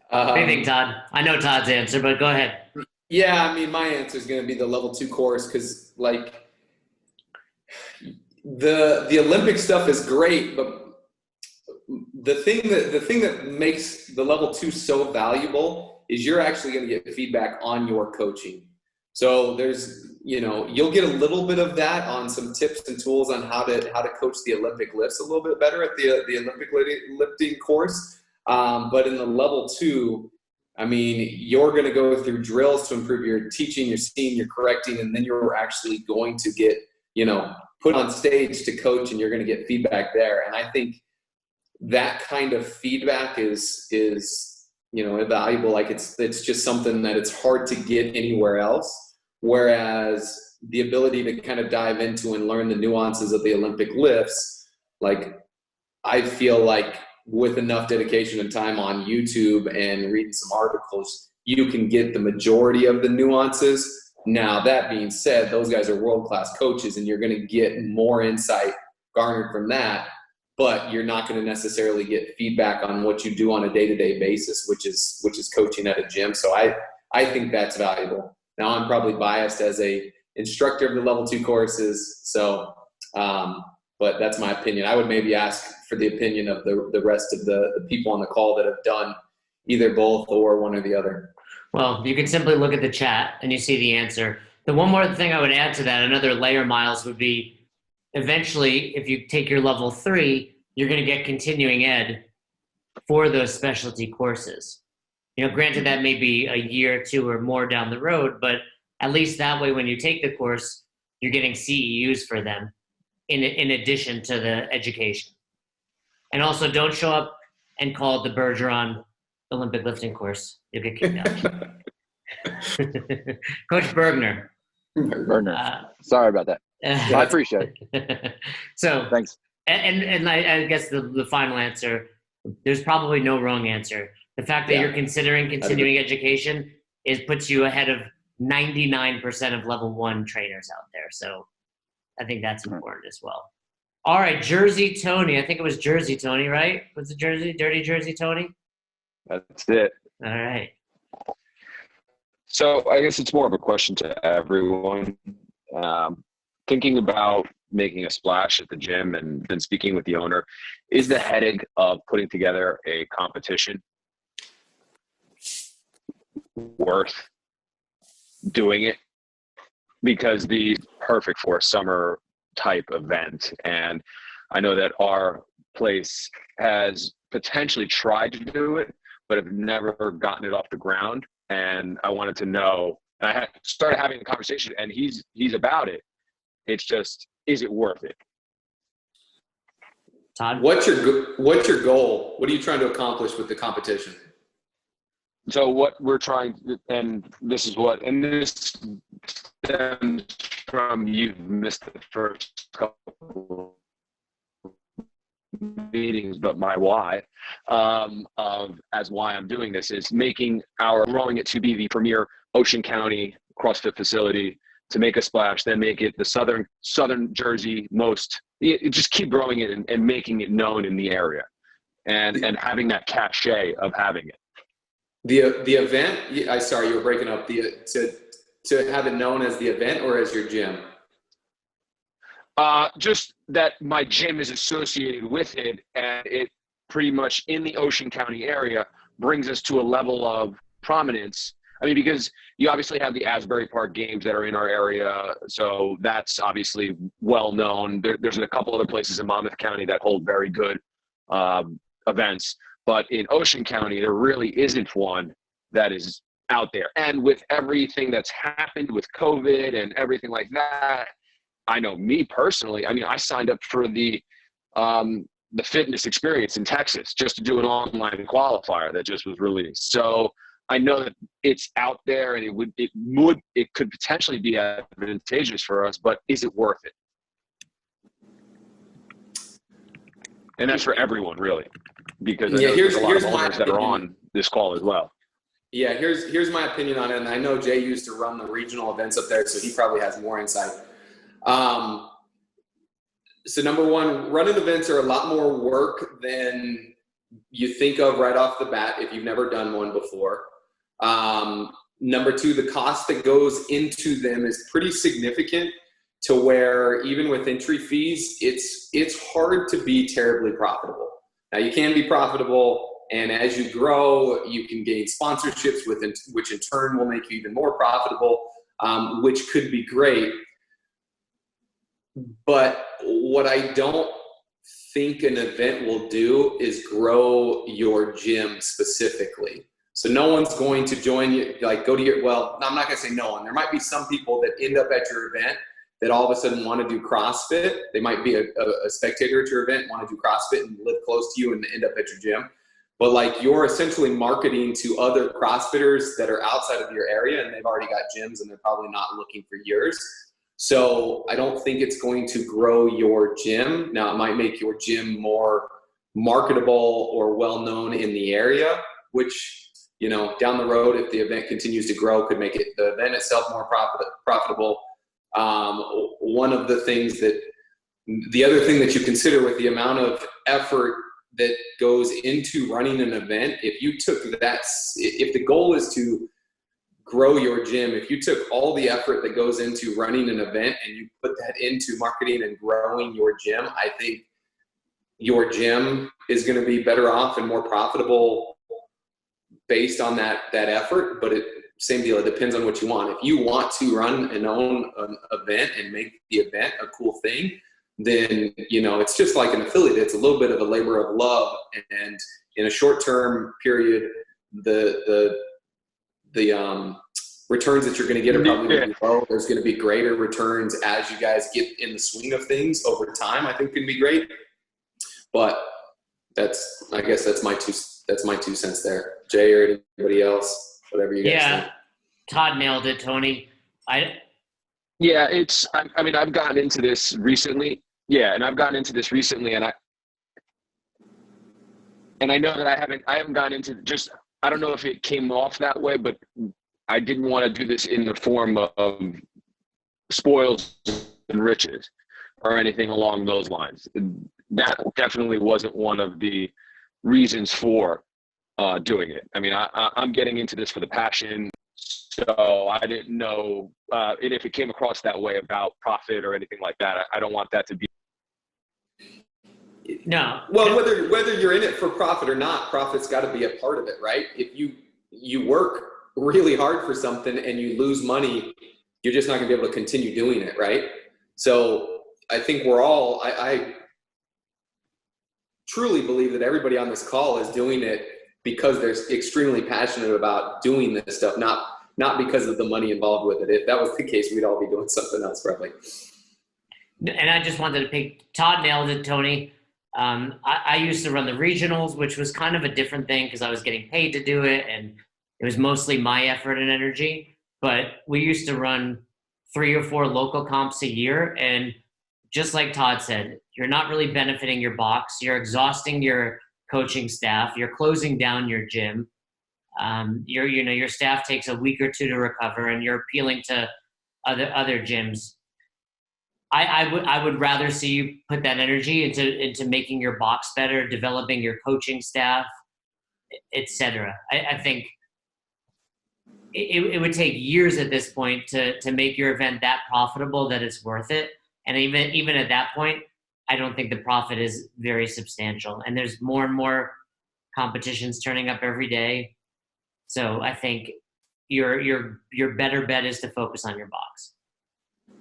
What do you think, Todd? I know Todd's answer, but go ahead. Yeah, I mean, my answer is going to be the level 2 course because, like, the Olympic stuff is great, but the thing that makes the level 2 so valuable is you're actually going to get feedback on your coaching. So there's, you'll get a little bit of that on some tips and tools on how to coach the Olympic lifts a little bit better at the Olympic lifting course. But in the level 2, I mean, you're going to go through drills to improve your teaching, your seeing, your correcting, and then you're actually going to get, put on stage to coach, and you're going to get feedback there. And I think that kind of feedback is invaluable. Like it's just something that it's hard to get anywhere else. Whereas the ability to kind of dive into and learn the nuances of the Olympic lifts, like I feel like with enough dedication and time on YouTube and reading some articles, you can get the majority of the nuances. Now, that being said, those guys are world-class coaches, and you're going to get more insight garnered from that, but you're not going to necessarily get feedback on what you do on a day-to-day basis, which is coaching at a gym. So I think that's valuable. Now, I'm probably biased as a instructor of the level 2 courses, so but that's my opinion. I would maybe ask for the opinion of the rest of the people on the call that have done either both or one or the other. Well, you can simply look at the chat and you see the answer. The one more thing I would add to that, another layer, Miles, would be eventually, if you take your level 3, you're going to get continuing ed for those specialty courses. Granted, that may be a year or 2 or more down the road, but at least that way, when you take the course, you're getting CEUs for them in addition to the education. And also, don't show up and call it the Bergeron Olympic lifting course. You'll get kicked out. Coach Bergner. Sorry about that. I appreciate it. So thanks. And I guess the final answer, there's probably no wrong answer. The fact that you're considering continuing education puts you ahead of 99% of level 1 trainers out there. So I think that's important as well. All right, Jersey Tony. I think it was Jersey Tony, right? Was it Jersey? Dirty Jersey Tony? That's it. All right. So I guess it's more of a question to everyone. Thinking about making a splash at the gym and then speaking with the owner, is the headache of putting together a competition worth doing it? Because the perfect for a summer type event. And I know that our place has potentially tried to do it, but have never gotten it off the ground. And I wanted to know, and I started having a conversation, and he's about it. It's just, is it worth it? Todd? What's your goal? What are you trying to accomplish with the competition? So what we're trying, and this stems from, you've missed the first couple meetings, but my why as why I'm doing this is growing it to be the premier Ocean County CrossFit facility, to make a splash, then make it the southern Jersey just keep growing it and making it known in the area, and having that cachet of having it. The event, sorry, you were breaking up. To have it known as the event or as your gym? Just that my gym is associated with it, and it pretty much in the Ocean County area brings us to a level of prominence? I mean, because you obviously have the Asbury Park Games that are in our area, so that's obviously well known. There's a couple other places in Monmouth County that hold very good events, but in Ocean County, there really isn't one that is out there. And with everything that's happened with COVID and everything like that, I know me personally, I mean, I signed up for the fitness experience in Texas just to do an online qualifier that just was released. So I know that it's out there and it could potentially be advantageous for us, but is it worth it? And that's for everyone, really, because I know there's a lot of owners that are on this call as well. Yeah, here's my opinion on it, and I know Jay used to run the regional events up there, so he probably has more insight. So number one, running events are a lot more work than you think of right off the bat if you've never done one before. Number two, the cost that goes into them is pretty significant to where even with entry fees, it's hard to be terribly profitable. Now you can be profitable, and as you grow, you can gain sponsorships which in turn will make you even more profitable, which could be great. But what I don't think an event will do is grow your gym specifically. So no one's going to join you, like go to your, well, I'm not going to say no one. There might be some people that end up at your event that all of a sudden want to do CrossFit. They might be a spectator at your event, want to do CrossFit and live close to you and end up at your gym. But like you're essentially marketing to other CrossFitters that are outside of your area and they've already got gyms and they're probably not looking for yours. So I don't think it's going to grow your gym. Now it might make your gym more marketable or well-known in the area, which, you know, down the road, if the event continues to grow, could make it, the event itself more profitable. One of the things that, the other thing that you consider with the amount of effort that goes into running an event, if you took that, if the goal is to grow your gym, if you took all the effort that goes into running an event and you put that into marketing and growing your gym, I think your gym is going to be better off and more profitable based on that effort. But same deal, it depends on what you want. If you want to run and own an event and make the event a cool thing, then, you know, it's just like an affiliate. It's a little bit of a labor of love, and in a short-term period, the returns that you're going to get are probably going to be low. There's going to be greater returns as you guys get in the swing of things over time. I think can be great, but I guess that's my 2 cents there. Jay or anybody else, whatever you guys think. Todd nailed it, Tony. I mean, I've gotten into this recently. And I know that I haven't gotten into just, I don't know if it came off that way, but I didn't want to do this in the form of spoils and riches or anything along those lines. That definitely wasn't one of the reasons for doing it. I mean, I'm getting into this for the passion, so I didn't know and if it came across that way about profit or anything like that. I don't want that to be. No. Well, whether you're in it for profit or not, profit's got to be a part of it, right? If you work really hard for something and you lose money, you're just not going to be able to continue doing it, right? So I think we're all, I truly believe that everybody on this call is doing it because they're extremely passionate about doing this stuff, not because of the money involved with it. If that was the case, we'd all be doing something else probably. And I just wanted to pick, Todd nailed it, Tony. I used to run the regionals, which was kind of a different thing because I was getting paid to do it, and it was mostly my effort and energy. But we used to run 3 or 4 local comps a year, and just like Todd said, you're not really benefiting your box. You're exhausting your coaching staff. You're closing down your gym. Your staff takes a week or 2 to recover, and you're appealing to other gyms. I would rather see you put that energy into making your box better, developing your coaching staff, etc. I think it would take years at this point to make your event that profitable that it's worth it. And even at that point, I don't think the profit is very substantial. And there's more and more competitions turning up every day. So I think your better bet is to focus on your box.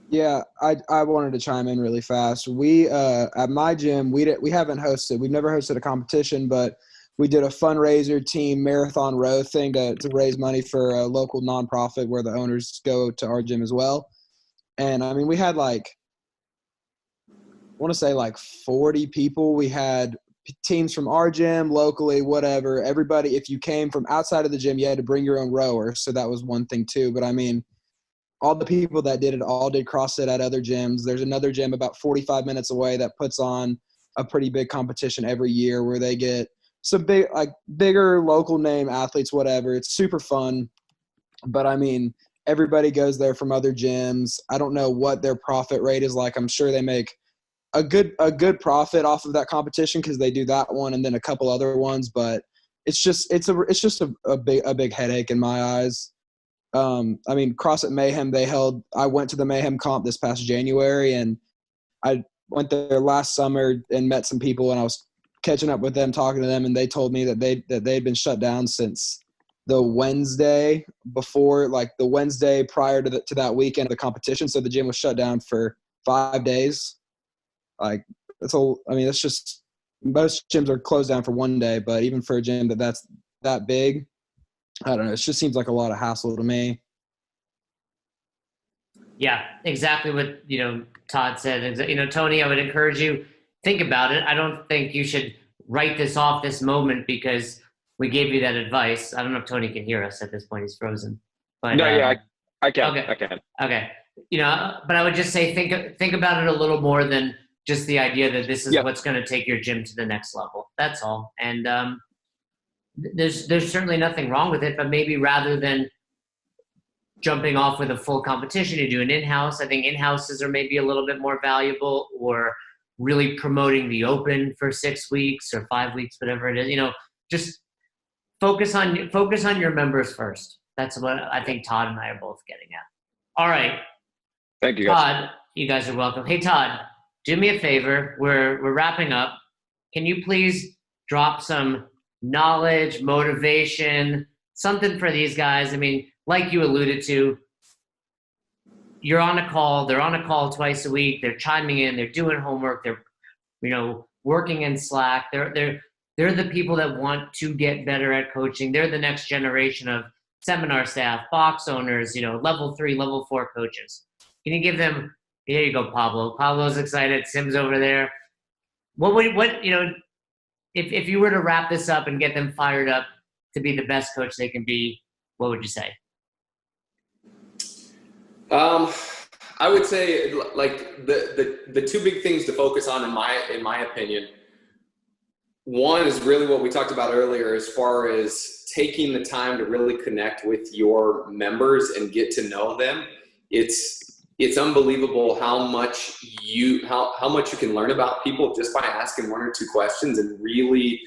Yeah, I wanted to chime in really fast. We at my gym we haven't hosted. We've never hosted a competition, but we did a fundraiser team marathon row thing to raise money for a local nonprofit where the owners go to our gym as well. And I mean, we had I want to say 40 people. We had teams from our gym, locally, whatever. Everybody, if you came from outside of the gym, you had to bring your own rower. So that was one thing too. But I mean, all the people that did it all did CrossFit at other gyms. There's another gym about 45 minutes away that puts on a pretty big competition every year where they get some bigger local name athletes, whatever. It's super fun. But I mean, everybody goes there from other gyms. I don't know what their profit rate is like. I'm sure they make a good profit off of that competition because they do that one and then a couple other ones. But it's just a big headache in my eyes. I mean, CrossFit Mayhem, I went to the Mayhem comp this past January, and I went there last summer and met some people, and I was catching up with them, talking to them, and they told me that they'd been shut down since the Wednesday before, the Wednesday prior to that weekend of the competition. So the gym was shut down for 5 days. That's just, most gyms are closed down for 1 day, but even for a gym that's that big, I don't know. It just seems like a lot of hassle to me. Yeah, exactly what, Todd said. Tony, I would encourage you, think about it. I don't think you should write this off this moment because we gave you that advice. I don't know if Tony can hear us at this point. He's frozen. But, no, yeah, I can. Okay. I can. Okay. But I would just say think about it a little more than just the idea that this is what's going to take your gym to the next level. That's all. And there's certainly nothing wrong with it, but maybe rather than jumping off with a full competition, you do an in-house. I think in-houses are maybe a little bit more valuable, or really promoting the open for 6 weeks or 5 weeks, whatever it is. Just focus on your members first. That's what I think Todd and I are both getting at. All right. Thank you, guys. Todd, you guys are welcome. Hey, Todd, do me a favor. We're wrapping up. Can you please drop some knowledge, motivation, something for these guys? I mean, like you alluded to, you're on a call. They're on a call twice a week. They're chiming in. They're doing homework. They're, working in Slack. They're the people that want to get better at coaching. They're the next generation of seminar staff, box owners, level 3, level 4 coaches. Can you give them? Here you go, Pablo. Pablo's excited. Sim's over there. If you were to wrap this up and get them fired up to be the best coach they can be, what would you say? I would say the two big things to focus on in my opinion. One is really what we talked about earlier, as far as taking the time to really connect with your members and get to know them. It's unbelievable how much you can learn about people just by asking 1 or 2 questions and really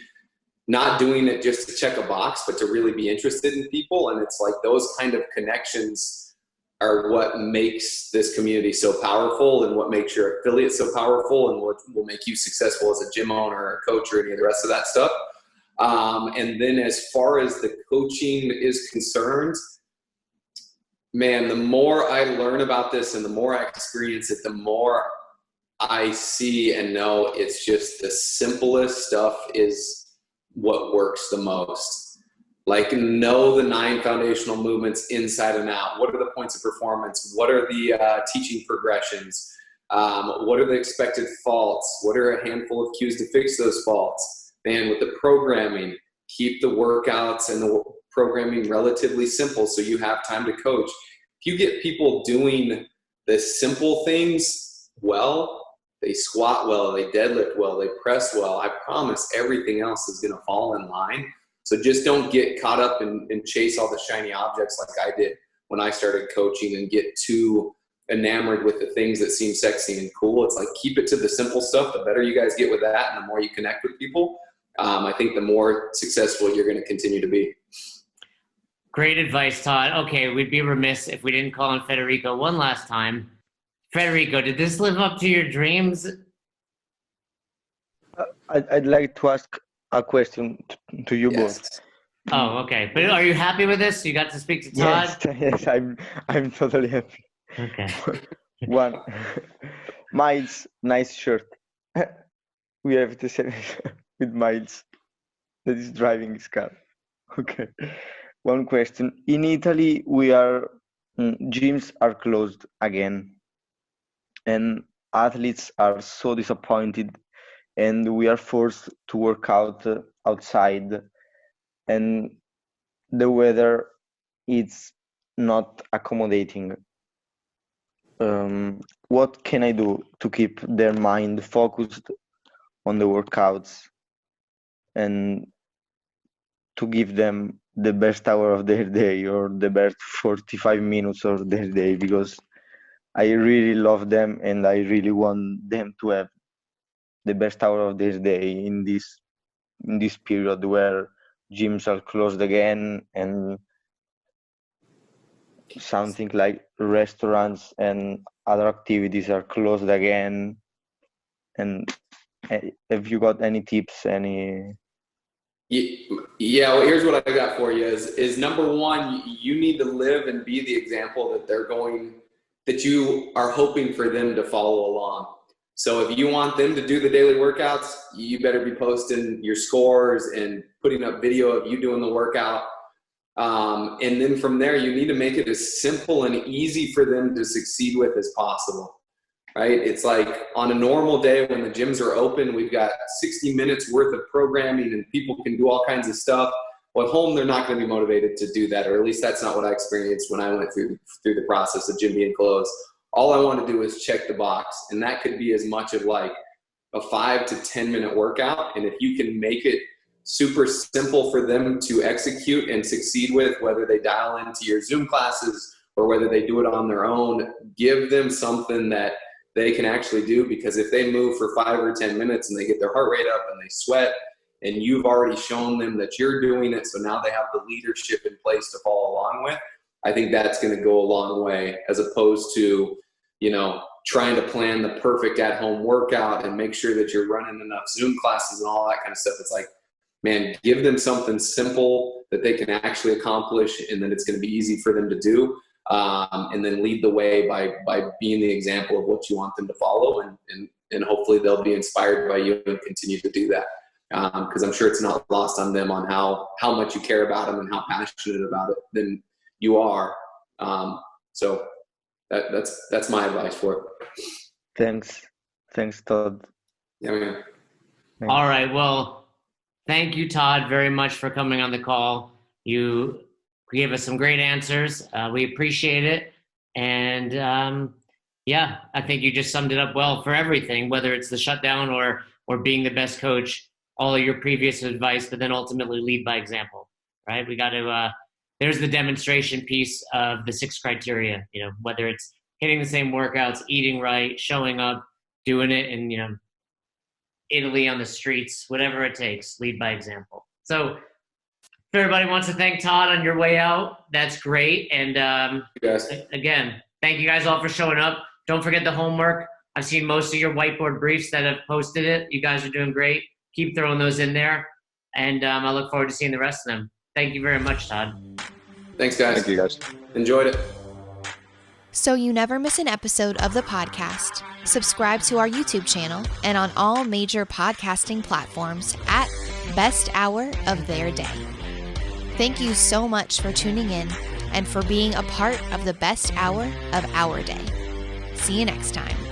not doing it just to check a box, but to really be interested in people. And it's like those kind of connections are what makes this community so powerful, and what makes your affiliate so powerful, and what will make you successful as a gym owner or a coach or any of the rest of that stuff. And then as far as the coaching is concerned, man, the more I learn about this and the more I experience it, the more I see and know it's just the simplest stuff is what works the most. Know the 9 foundational movements inside and out. What are the points of performance? What are the teaching progressions? What are the expected faults? What are a handful of cues to fix those faults? And with the programming, keep the workouts and the programming relatively simple so you have time to coach. If you get people doing the simple things well, they squat well, they deadlift well, they press well, I promise everything else is going to fall in line. So just don't get caught up and chase all the shiny objects like I did when I started coaching and get too enamored with the things that seem sexy and cool. It's like, keep it to the simple stuff. The better you guys get with that and the more you connect with people, I think the more successful you're going to continue to be. Great advice, Todd. Okay, we'd be remiss if we didn't call on Federico one last time. Federico, did this live up to your dreams? I'd like to ask a question to you both. Oh, okay. But are you happy with this? You got to speak to Todd? Yes, I'm totally happy. Okay. One, Miles, nice shirt. We have the same with Miles that is driving his car. Okay. One question. In Italy, gyms are closed again, and athletes are so disappointed, and we are forced to work out outside, and the weather is not accommodating. What can I do to keep their mind focused on the workouts and to give them the best hour of their day or the best 45 minutes of their day? Because I really love them and I really want them to have the best hour of their day in this period where gyms are closed again and something like restaurants and other activities are closed again. And have you got any tips, any? Yeah, well, here's what I got for you is number one, you need to live and be the example that you are hoping for them to follow along. So if you want them to do the daily workouts, you better be posting your scores and putting up video of you doing the workout. And then from there, you need to make it as simple and easy for them to succeed with as possible. Right? It's like on a normal day when the gyms are open, we've got 60 minutes worth of programming and people can do all kinds of stuff. Well, at home, they're not going to be motivated to do that, or at least that's not what I experienced when I went through the process of gym being closed. All I want to do is check the box, and that could be as much of like a 5 to 10 minute workout. And if you can make it super simple for them to execute and succeed with, whether they dial into your Zoom classes or whether they do it on their own, give them something that they can actually do, because if they move for 5 or 10 minutes and they get their heart rate up and they sweat and you've already shown them that you're doing it, so now they have the leadership in place to follow along with, I think that's going to go a long way, as opposed to, trying to plan the perfect at-home workout and make sure that you're running enough Zoom classes and all that kind of stuff. It's like, man, give them something simple that they can actually accomplish and that it's going to be easy for them to do. And then lead the way by being the example of what you want them to follow, and hopefully they'll be inspired by you and continue to do that. Because I'm sure it's not lost on them on how much you care about them and how passionate about it than you are. So that's my advice for it. Thanks, Todd. Yeah, man. Thanks. All right. Well, thank you, Todd, very much for coming on the call. You gave us some great answers. We appreciate it. And I think you just summed it up well for everything, whether it's the shutdown or being the best coach, all of your previous advice, but then ultimately lead by example, right? We got to, there's the demonstration piece of the 6 criteria, whether it's hitting the same workouts, eating right, showing up, doing it in, Italy on the streets, whatever it takes, lead by example. So if everybody wants to thank Todd on your way out, that's great. And again, thank you guys all for showing up. Don't forget the homework. I've seen most of your whiteboard briefs that have posted it. You guys are doing great. Keep throwing those in there. And I look forward to seeing the rest of them. Thank you very much, Todd. Thanks, guys. Thank you, guys. Enjoyed it. So you never miss an episode of the podcast, subscribe to our YouTube channel and on all major podcasting platforms at Best Hour of Their Day. Thank you so much for tuning in and for being a part of the best hour of our day. See you next time.